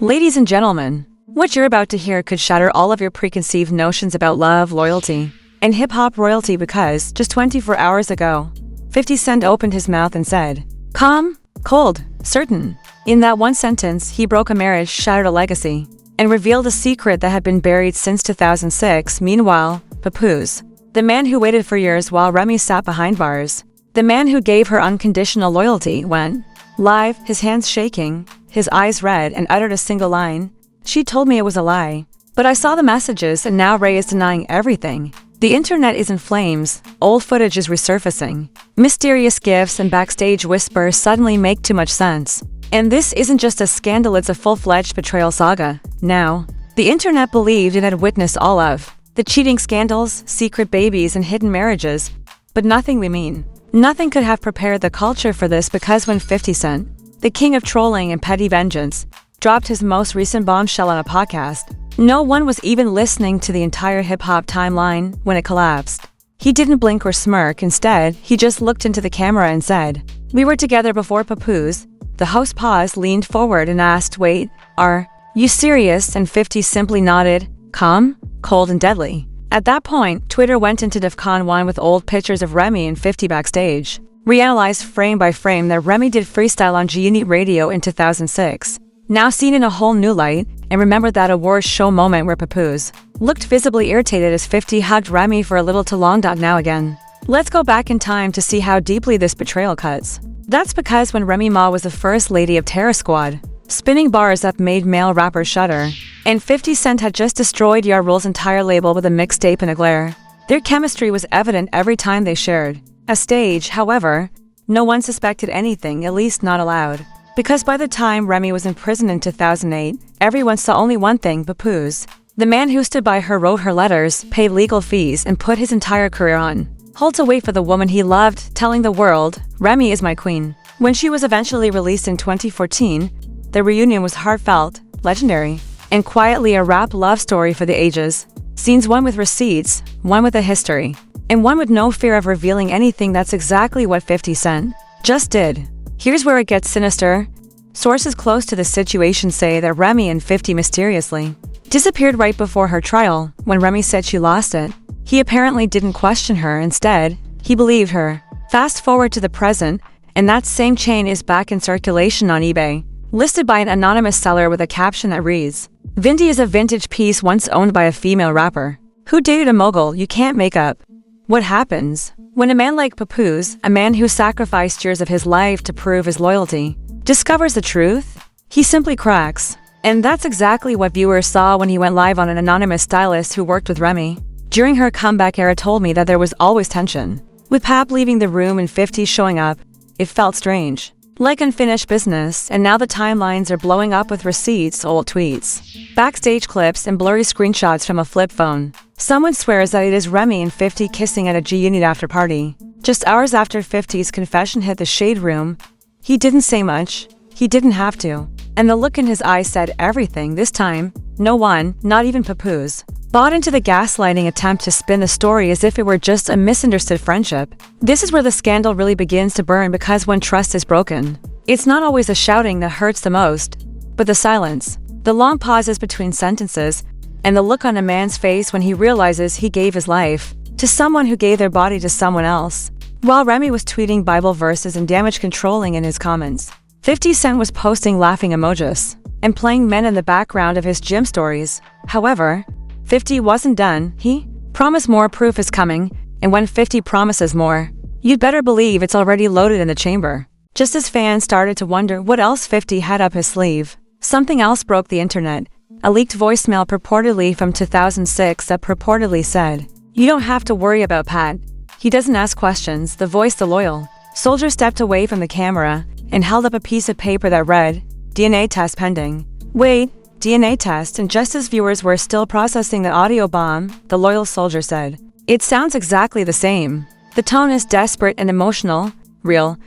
Ladies and gentlemen, what you're about to hear could shatter all of your preconceived notions about love, loyalty, and hip-hop royalty because, just 24 hours ago, 50 Cent opened his mouth and said, calm, cold, certain. In that one sentence, he broke a marriage, shattered a legacy, and revealed a secret that had been buried since 2006. Meanwhile, Papoose, the man who waited for years while Remy sat behind bars, the man who gave her unconditional loyalty, went live, his hands shaking, his eyes red, and uttered a single line. She told me it was a lie. But I saw the messages, and now Ray is denying everything. The internet is in flames, old footage is resurfacing. Mysterious gifts and backstage whispers suddenly make too much sense. And this isn't just a scandal, it's a full-fledged betrayal saga. Now, the internet believed it had witnessed all of the cheating scandals, secret babies, and hidden marriages. But nothing could have prepared the culture for this, because when 50 Cent, the king of trolling and petty vengeance, dropped his most recent bombshell on a podcast, no one was even listening to the entire hip-hop timeline when it collapsed. He didn't blink or smirk. Instead, he just looked into the camera and said, "We were together before Papoose." The host paused, leaned forward, and asked, "Wait, are you serious?" And 50 simply nodded, calm, cold, and deadly. At that point, Twitter went into DEFCON 1 with old pictures of Remy and 50 backstage, reanalyzed frame by frame that Remy did freestyle on G-Unit Radio in 2006. Now seen in a whole new light, and remember that awards show moment where Papoose looked visibly irritated as 50 hugged Remy for a little too long. Now again, let's go back in time to see how deeply this betrayal cuts. That's because when Remy Ma was the first lady of Terror Squad, spinning bars that made male rappers shudder, and 50 Cent had just destroyed Ja Rule's entire label with a mixtape and a glare, their chemistry was evident every time they shared a stage. However, no one suspected anything, at least not aloud. Because by the time Remy was in prison in 2008, everyone saw only one thing: Papoose, the man who stood by her, wrote her letters, paid legal fees, and put his entire career on hold to wait for the woman he loved, telling the world, "Remy is my queen." When she was eventually released in 2014, the reunion was heartfelt, legendary, and quietly a rap love story for the ages. Scenes, one with receipts, one with a history, and one with no fear of revealing anything. That's exactly what 50 Cent just did. Here's where it gets sinister. Sources close to the situation say that Remy and 50 mysteriously disappeared right before her trial. When Remy said she lost it, he apparently didn't question her. Instead, he believed her. Fast forward to the present, and that same chain is back in circulation on eBay, listed by an anonymous seller with a caption that reads, "Vindy is a vintage piece once owned by a female rapper who dated a mogul you can't make up." What happens when a man like Papoose, a man who sacrificed years of his life to prove his loyalty, discovers the truth? He simply cracks. And that's exactly what viewers saw when he went live on. An anonymous stylist who worked with Remy during her comeback era told me that there was always tension. With Pap leaving the room and 50 showing up, it felt strange, like unfinished business. And now the timelines are blowing up with receipts, old tweets, backstage clips, and blurry screenshots from a flip phone. Someone swears that it is Remy and 50 kissing at a G-Unit after party. Just hours after 50's confession hit the shade room, he didn't say much. He didn't have to. And the look in his eyes said everything. This time, no one, not even Papoose, bought into the gaslighting attempt to spin the story as if it were just a misunderstood friendship. This is where the scandal really begins to burn, because when trust is broken, it's not always the shouting that hurts the most, but the silence, the long pauses between sentences, and the look on a man's face when he realizes he gave his life to someone who gave their body to someone else. While Remy was tweeting Bible verses and damage controlling in his comments, 50 Cent was posting laughing emojis and playing men in the background of his gym stories. However, 50 wasn't done. He promised more. Proof is coming, and when 50 promises more, you'd better believe it's already loaded in the chamber. Just as fans started to wonder what else 50 had up his sleeve, something else broke the internet. A leaked voicemail purportedly from 2006 that purportedly said, "You don't have to worry about Pat. He doesn't ask questions." The voice, the loyal soldier, stepped away from the camera and held up a piece of paper that read, "DNA test pending." Wait, DNA test? And just as viewers were still processing the audio bomb, the loyal soldier said, "It sounds exactly the same. The tone is desperate and emotional, real."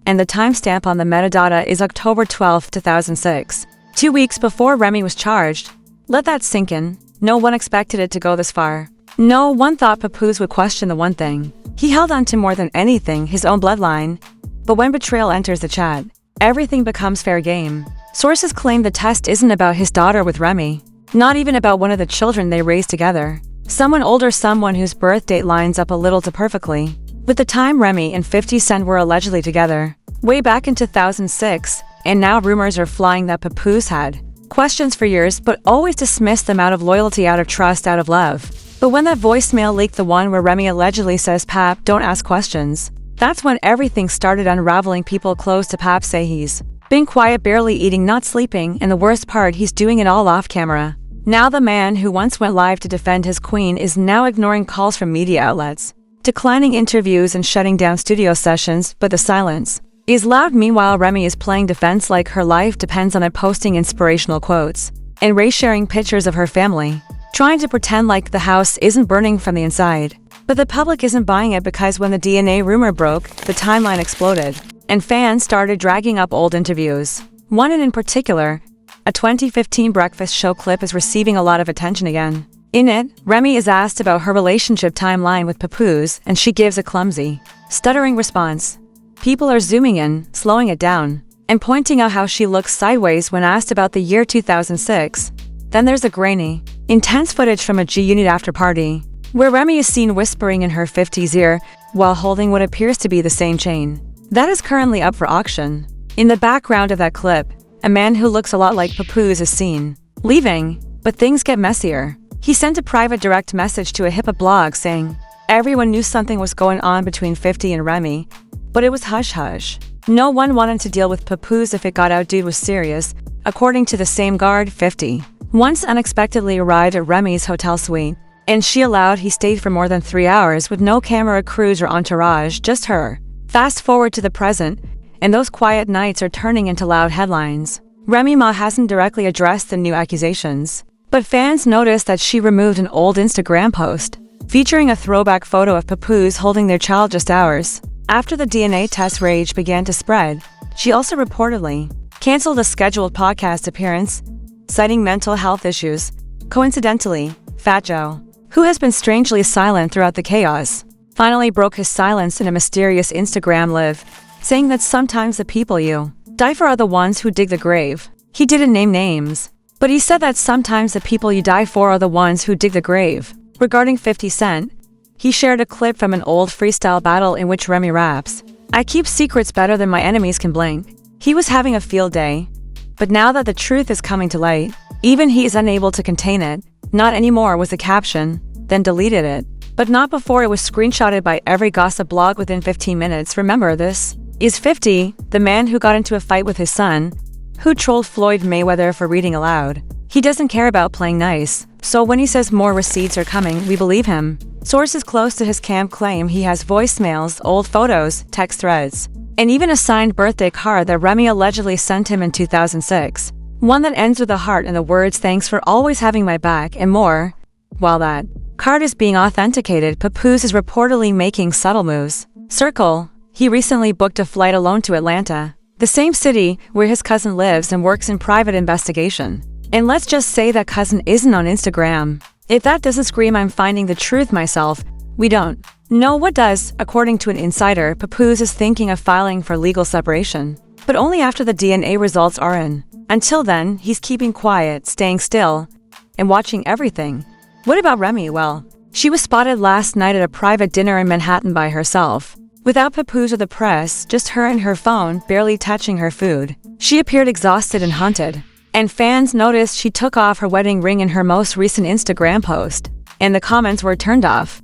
And the timestamp on the metadata is October 12, 2006. 2 weeks before Remy was charged. Let that sink in. No one expected it to go this far. No one thought Papoose would question the one thing he held on to more than anything, his own bloodline. But when betrayal enters the chat, everything becomes fair game. Sources claim the test isn't about his daughter with Remy, not even about one of the children they raised together. Someone older, someone whose birth date lines up a little too perfectly with the time Remy and 50 Cent were allegedly together, way back in 2006, and now rumors are flying that Papoose had questions for years but always dismissed them out of loyalty, out of trust, out of love. But when that voicemail leaked, the one where Remy allegedly says, "Pap, don't ask questions," that's when everything started unraveling. People close to Pap say he's been quiet, barely eating, not sleeping, and the worst part, he's doing it all off camera. Now the man who once went live to defend his queen is now ignoring calls from media outlets, declining interviews and shutting down studio sessions, but the silence is loud. Meanwhile, Remy is playing defense like her life depends on it, posting inspirational quotes and sharing pictures of her family, trying to pretend like the house isn't burning from the inside. But the public isn't buying it, because when the DNA rumor broke, the timeline exploded, and fans started dragging up old interviews. One in particular, a 2015 breakfast show clip, is receiving a lot of attention again. In it, Remy is asked about her relationship timeline with Papoose, and she gives a clumsy, stuttering response. People are zooming in, slowing it down, and pointing out how she looks sideways when asked about the year 2006. Then there's a grainy, intense footage from a G-Unit after party, where Remy is seen whispering in her 50's ear while holding what appears to be the same chain. That is currently up for auction. In the background of that clip, a man who looks a lot like Papoose is seen leaving, but things get messier. He sent a private direct message to a hip-hop blog saying everyone knew something was going on between 50 and Remy, but it was hush-hush. No one wanted to deal with Papoose if it got out. Dude was serious. According to the same guard, 50 once unexpectedly arrived at Remy's hotel suite, and she allowed he stayed for more than 3 hours with no camera crews or entourage, just her. Fast forward to the present, and those quiet nights are turning into loud headlines. Remy Ma hasn't directly addressed the new accusations, but fans noticed that she removed an old Instagram post featuring a throwback photo of Papoose holding their child just hours after the DNA test rage began to spread. She also reportedly canceled a scheduled podcast appearance, citing mental health issues. Coincidentally, Fat Joe, who has been strangely silent throughout the chaos, finally broke his silence in a mysterious Instagram live, saying that sometimes the people you die for are the ones who dig the grave. He didn't name names, but he said that sometimes the people you die for are the ones who dig the grave. Regarding 50 Cent, he shared a clip from an old freestyle battle in which Remy raps, "I keep secrets better than my enemies can blink." He was having a field day, but now that the truth is coming to light, even he is unable to contain it. "Not anymore" was the caption, then deleted it. But not before it was screenshotted by every gossip blog within 15 minutes. Remember, this is 50, the man who got into a fight with his son, who trolled Floyd Mayweather for reading aloud. He doesn't care about playing nice, so when he says more receipts are coming, we believe him. Sources close to his camp claim he has voicemails, old photos, text threads, and even a signed birthday card that Remy allegedly sent him in 2006. One that ends with a heart and the words "thanks for always having my back" and more. While that card is being authenticated, Papoose is reportedly making subtle moves. Circle. He recently booked a flight alone to Atlanta, the same city where his cousin lives and works in private investigation. And let's just say that cousin isn't on Instagram. If that doesn't scream "I'm finding the truth myself," we don't know what does. According to an insider, Papoose is thinking of filing for legal separation, but only after the DNA results are in. Until then, he's keeping quiet, staying still, and watching everything. What about Remy? Well, she was spotted last night at a private dinner in Manhattan by herself, without Papoose or the press, just her and her phone, barely touching her food. She appeared exhausted and haunted, and fans noticed she took off her wedding ring in her most recent Instagram post, and the comments were turned off.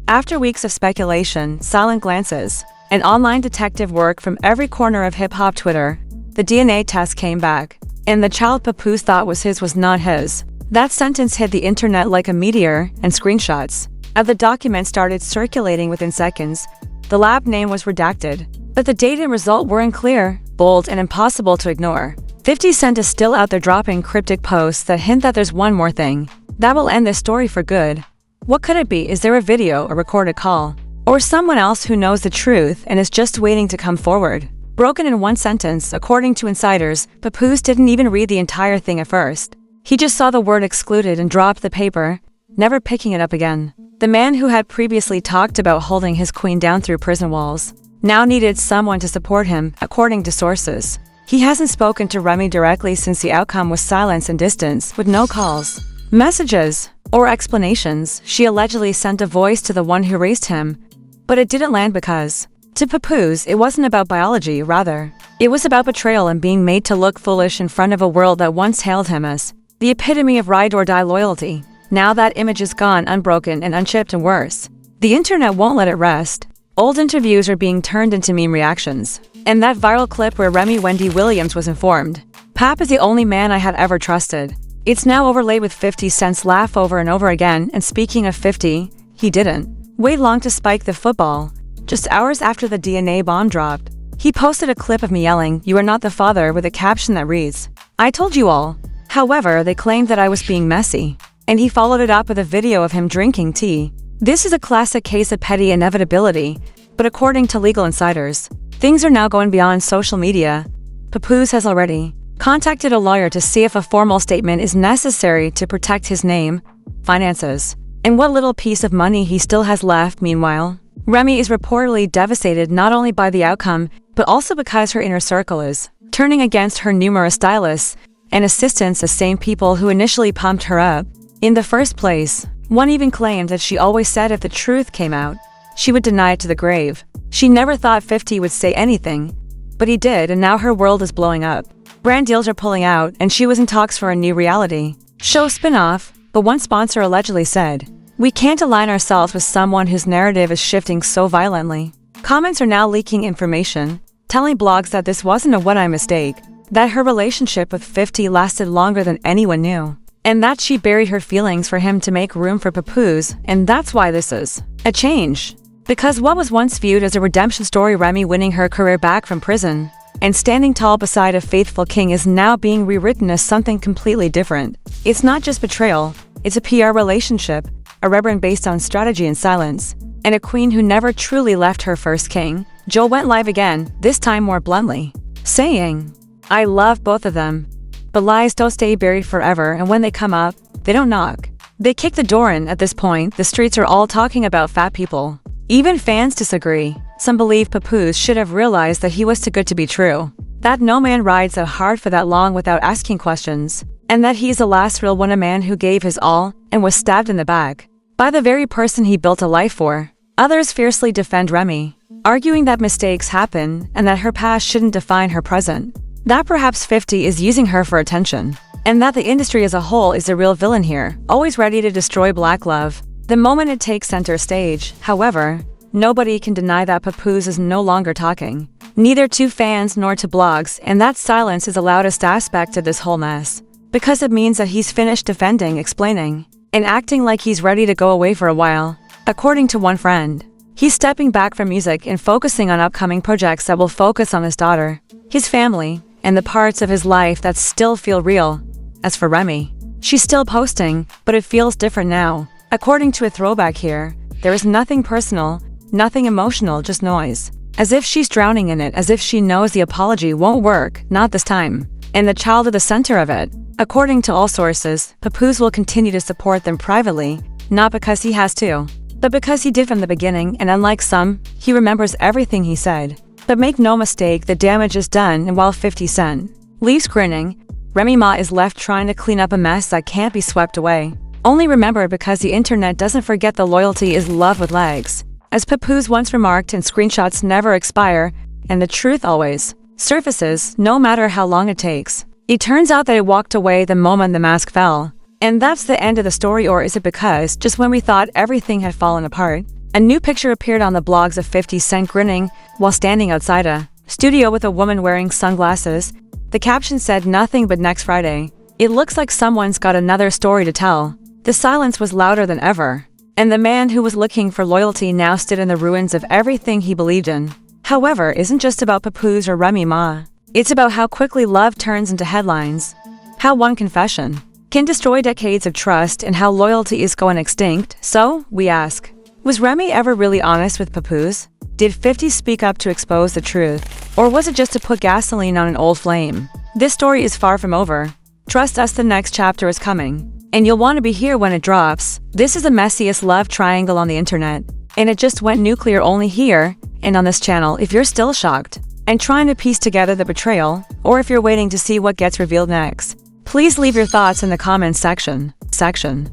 After weeks of speculation, silent glances, and online detective work from every corner of hip-hop Twitter, the DNA test came back, and the child Papoose thought was his was not his. That sentence hit the internet like a meteor, and screenshots of the document started circulating within seconds. The lab name was redacted, but the date and result were unclear, bold, and impossible to ignore. 50 Cent is still out there dropping cryptic posts that hint that there's one more thing that will end this story for good. What could it be? Is there a video, a recorded call, or someone else who knows the truth and is just waiting to come forward? Broken in one sentence, according to insiders, Papoose didn't even read the entire thing at first. He just saw the word excluded and dropped the paper, never picking it up again. The man who had previously talked about holding his queen down through prison walls now needed someone to support him, according to sources. He hasn't spoken to Remy directly since the outcome was silence and distance, with no calls, messages, or explanations. She allegedly sent a voice to the one who raised him, but it didn't land because, to Papoose, it wasn't about biology, rather. It was about betrayal and being made to look foolish in front of a world that once hailed him as the epitome of ride-or-die loyalty. Now that image is gone, unbroken and unchipped, and worse, the internet won't let it rest. Old interviews are being turned into meme reactions. And that viral clip where Remy Wendy Williams was informed, "Pap is the only man I had ever trusted." It's now overlaid with 50 Cent's laugh over and over again, and speaking of 50, he didn't wait long to spike the football. Just hours after the DNA bomb dropped, he posted a clip of me yelling, "You are not the father," with a caption that reads, "I told you all." However, they claimed that I was being messy, and he followed it up with a video of him drinking tea. This is a classic case of petty inevitability, but according to legal insiders, things are now going beyond social media. Papoose has already contacted a lawyer to see if a formal statement is necessary to protect his name, finances, and what little piece of money he still has left. Meanwhile, Remy is reportedly devastated not only by the outcome, but also because her inner circle is turning against her numerous stylists and assistants, the same people who initially pumped her up in the first place. One even claimed that she always said if the truth came out, she would deny it to the grave. She never thought 50 would say anything, but he did, and now her world is blowing up. Brand deals are pulling out, and she was in talks for a new reality show spin-off, but one sponsor allegedly said, "We can't align ourselves with someone whose narrative is shifting so violently." Comments are now leaking information, telling blogs that this wasn't a one-time mistake, that her relationship with 50 lasted longer than anyone knew, and that she buried her feelings for him to make room for Papoose, and that's why this is a change. Because what was once viewed as a redemption story, Remy winning her career back from prison and standing tall beside a faithful king, is now being rewritten as something completely different. It's not just betrayal, it's a PR relationship, a reverend based on strategy and silence, and a queen who never truly left her first king. Joel went live again, this time more bluntly, saying, "I love both of them, but lies don't stay buried forever, and when they come up, they don't knock. They kick the door in." At this point, the streets are all talking about fat people. Even fans disagree. Some believe Papoose should have realized that he was too good to be true, that no man rides so hard for that long without asking questions, and that he's the last real one, a man who gave his all and was stabbed in the back by the very person he built a life for. Others fiercely defend Remy, arguing that mistakes happen and that her past shouldn't define her present, that perhaps 50 is using her for attention, and that the industry as a whole is the real villain here, always ready to destroy black love the moment it takes center stage. However, nobody can deny that Papoose is no longer talking, neither to fans nor to blogs, and that silence is the loudest aspect of this whole mess, because it means that he's finished defending, explaining, and acting like he's ready to go away for a while. According to one friend, he's stepping back from music and focusing on upcoming projects that will focus on his daughter, his family, and the parts of his life that still feel real. As for Remy, she's still posting, but it feels different now. According to a throwback here, there is nothing personal, nothing emotional, just noise. As if she's drowning in it, as if she knows the apology won't work, not this time, and the child at the center of it. According to all sources, Papoose will continue to support them privately, not because he has to, but because he did from the beginning, and unlike some, he remembers everything he said. But make no mistake, the damage is done, and while 50 Cent leaves grinning, Remy Ma is left trying to clean up a mess that can't be swept away. Only remembered because the internet doesn't forget the loyalty is love with legs. As Papoose once remarked, and screenshots never expire, and the truth always surfaces, no matter how long it takes. It turns out that it walked away the moment the mask fell. And that's the end of the story, or is it because, just when we thought everything had fallen apart, a new picture appeared on the blogs of 50 Cent grinning while standing outside a studio with a woman wearing sunglasses. The caption said nothing but next Friday. It looks like someone's got another story to tell. The silence was louder than ever, and the man who was looking for loyalty now stood in the ruins of everything he believed in. However, it isn't just about Papoose or Remy Ma. It's about how quickly love turns into headlines, how one confession can destroy decades of trust, and how loyalty is going extinct. So, we ask, was Remy ever really honest with Papoose? Did 50 speak up to expose the truth? Or was it just to put gasoline on an old flame? This story is far from over. Trust us, the next chapter is coming, and you'll want to be here when it drops. This is the messiest love triangle on the internet, and it just went nuclear only here and on this channel. If you're still shocked, and trying to piece together the betrayal, or if you're waiting to see what gets revealed next. Please leave your thoughts in the comments section.